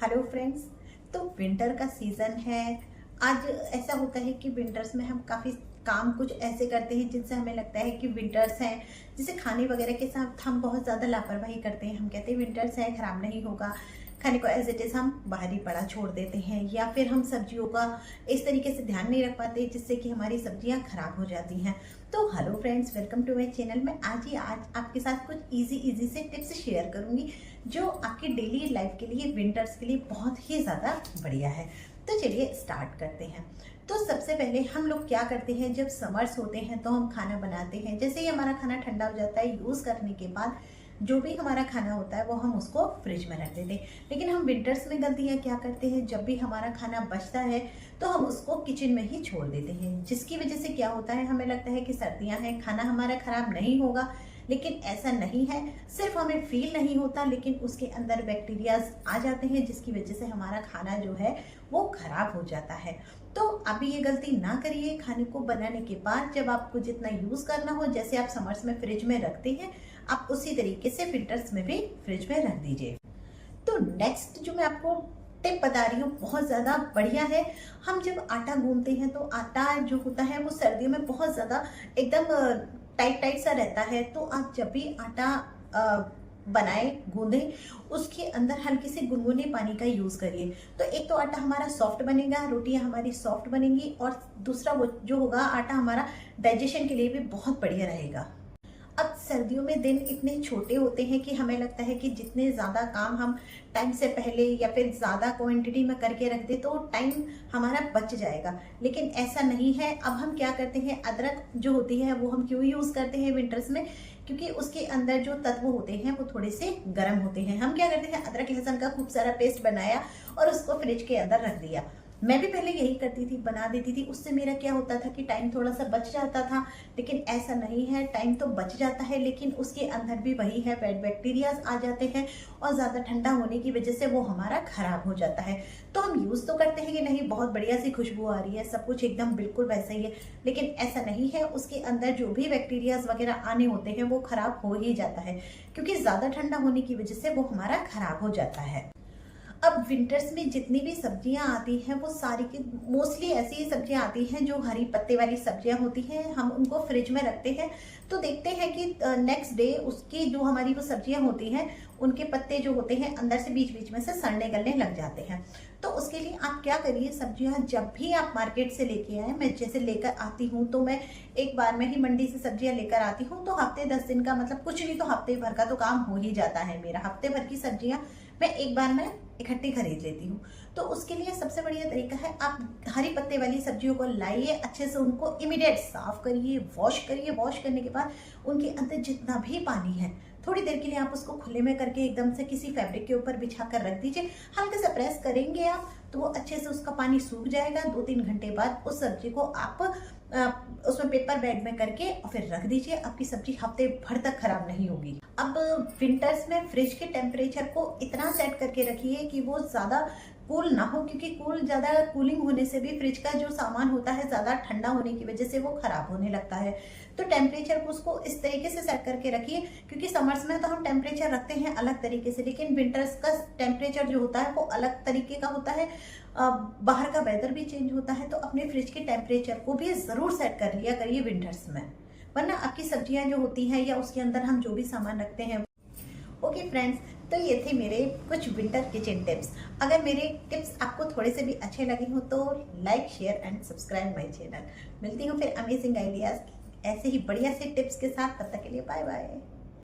Hello friends. तो winter का season है। आज ऐसा होता है कि विंटर्स में हम काफ़ी काम कुछ ऐसे करते हैं जिनसे हमें लगता है कि विंटर्स हैं। जैसे खाने वगैरह के साथ हम बहुत ज़्यादा लापरवाही करते हैं। हम कहते हैं विंटर्स है, ख़राब नहीं होगा, खाने को एज इट इज़ हम बाहर ही पड़ा छोड़ देते हैं, या फिर हम सब्जियों का इस तरीके से ध्यान नहीं रख पाते जिससे कि हमारी सब्जियां खराब हो जाती हैं। तो hello friends, welcome to my channel. मैं आज आपके साथ कुछ इजी से टिप्स शेयर करूंगी जो आपकी डेली लाइफ के लिए, विंटर्स के लिए बहुत ही ज़्यादा बढ़िया है। तो चलिए स्टार्ट करते हैं। तो सबसे पहले हम लोग क्या करते हैं, जब समर्स होते हैं तो हम खाना बनाते हैं। जैसे ही हमारा खाना ठंडा हो जाता है, यूज़ करने के बाद जो भी हमारा खाना होता है वो हम उसको फ्रिज में रख देते हैं। लेकिन हम विंटर्स में गलतियाँ क्या करते हैं, जब भी हमारा खाना बचता है तो हम उसको किचन में ही छोड़ देते हैं, जिसकी वजह से क्या होता है, हमें लगता है कि सर्दियाँ हैं, खाना हमारा खराब नहीं होगा। लेकिन ऐसा नहीं है। सिर्फ हमें फील नहीं होता, लेकिन उसके अंदर बैक्टीरियाज आ जाते हैं जिसकी वजह से हमारा खाना जो है वो खराब हो जाता है। तो अभी ये गलती ना करिए। खाने को बनाने के बाद जब आपको जितना यूज़ करना हो, जैसे आप समर्स में फ्रिज में रखते हैं, आप उसी तरीके से विंटर्स में भी फ्रिज में रख दीजिए। तो नेक्स्ट जो मैं आपको टिप बता रही हूँ बहुत ज़्यादा बढ़िया है। हम जब आटा गूंथते हैं तो आटा जो होता है वो सर्दियों में बहुत ज़्यादा एकदम टाइट टाइट सा रहता है। तो आप जब भी आटा बनाए, गूंदे, उसके अंदर हल्के से गुनगुने पानी का यूज़ करिए। तो एक तो आटा हमारा सॉफ्ट बनेगा, रोटियां हमारी सॉफ्ट बनेंगी, और दूसरा वो जो होगा आटा हमारा डाइजेशन के लिए भी बहुत बढ़िया रहेगा। अब सर्दियों में दिन इतने छोटे होते हैं कि हमें लगता है कि जितने ज़्यादा काम हम टाइम से पहले या फिर ज़्यादा क्वांटिटी में करके रख दे तो टाइम हमारा बच जाएगा। लेकिन ऐसा नहीं है। अब हम क्या करते हैं, अदरक जो होती है वो हम क्यों यूज़ करते हैं विंटर्स में, क्योंकि उसके अंदर जो तत्व होते हैं वो थोड़े से गर्म होते हैं। हम क्या करते हैं, अदरक लहसुन का खूब सारा पेस्ट बनाया और उसको फ्रिज के अंदर रख दिया। मैं भी पहले यही करती थी, बना देती थी। उससे मेरा क्या होता था कि टाइम थोड़ा सा बच जाता था। लेकिन ऐसा नहीं है, टाइम तो बच जाता है लेकिन उसके अंदर भी वही है, बैड बैक्टीरियाज आ जाते हैं और ज़्यादा ठंडा होने की वजह से वो हमारा खराब हो जाता है। तो हम यूज़ तो करते हैं कि नहीं, बहुत बढ़िया सी खुशबू आ रही है, सब कुछ एकदम बिल्कुल वैसा ही है, लेकिन ऐसा नहीं है। उसके अंदर जो भी बैक्टीरियाज वगैरह आने होते हैं वो खराब हो ही जाता है, क्योंकि ज़्यादा ठंडा होने की वजह से वो हमारा खराब हो जाता है। अब विंटर्स में जितनी भी सब्जियां आती हैं वो सारी की मोस्टली ऐसी ही सब्जियां आती हैं जो हरी पत्ते वाली सब्जियां होती हैं। हम उनको फ्रिज में रखते हैं तो देखते हैं कि नेक्स्ट डे उसकी जो हमारी वो सब्जियां होती हैं, उनके पत्ते जो होते हैं अंदर से बीच बीच में से सड़ने गलने लग जाते हैं। तो उसके लिए आप क्या करिए, सब्जियां जब भी आप मार्केट से लेके आए, मैं जैसे लेकर आती हूँ तो मैं एक बार में ही मंडी से सब्जियां लेकर आती हूँ, तो हफ्ते 10 दिन का, मतलब कुछ नहीं तो हफ्ते भर का तो काम हो ही जाता है मेरा। हफ्ते भर की सब्जियां मैं एक बार में इकट्ठी खरीद लेती हूँ। तो उसके लिए सबसे बढ़िया तरीका है, आप हरी पत्ते वाली सब्जियों को लाइए, अच्छे से उनको इमीडिएट साफ करिए, वॉश करिए। वॉश करने के बाद उनके अंदर जितना भी पानी है, थोड़ी देर के लिए आप उसको खुले में करके एकदम से किसी फैब्रिक के ऊपर बिछा कर रख दीजिए। हल्के से प्रेस करेंगे आप तो वो अच्छे से उसका पानी सूख जाएगा। 2-3 घंटे बाद उस सब्जी को आप उसमें पेपर बैग में करके और फिर रख दीजिए। आपकी सब्जी हफ्ते भर तक खराब नहीं होगी। अब विंटर्स में फ्रिज के टेम्परेचर को इतना सेट करके रखिए कि वो ज़्यादा कूल ना हो, क्योंकि ज़्यादा कूलिंग होने से भी फ्रिज का जो सामान होता है ज़्यादा ठंडा होने की वजह से वो खराब होने लगता है। तो टेम्परेचर को उसको इस तरीके से सेट करके रखिए, क्योंकि समर्स में तो हम टेम्परेचर रखते हैं अलग तरीके से, लेकिन विंटर्स का टेम्परेचर जो होता है वो अलग तरीके का होता है। बाहर का वेदर भी चेंज होता है, तो अपने फ्रिज के टेम्परेचर को भी ज़रूर सेट कर लिया करिए विंटर्स में, वरना आपकी सब्जियां जो होती हैं या उसके अंदर हम जो भी सामान रखते हैं। ओके फ्रेंड्स, तो ये थे मेरे कुछ विंटर किचन टिप्स। अगर मेरे टिप्स आपको थोड़े से भी अच्छे लगे हो तो like, share and subscribe my channel. मिलती हूँ फिर अमेजिंग आइडियाज ऐसे ही बढ़िया से टिप्स के साथ। तब तक के लिए बाय बाय।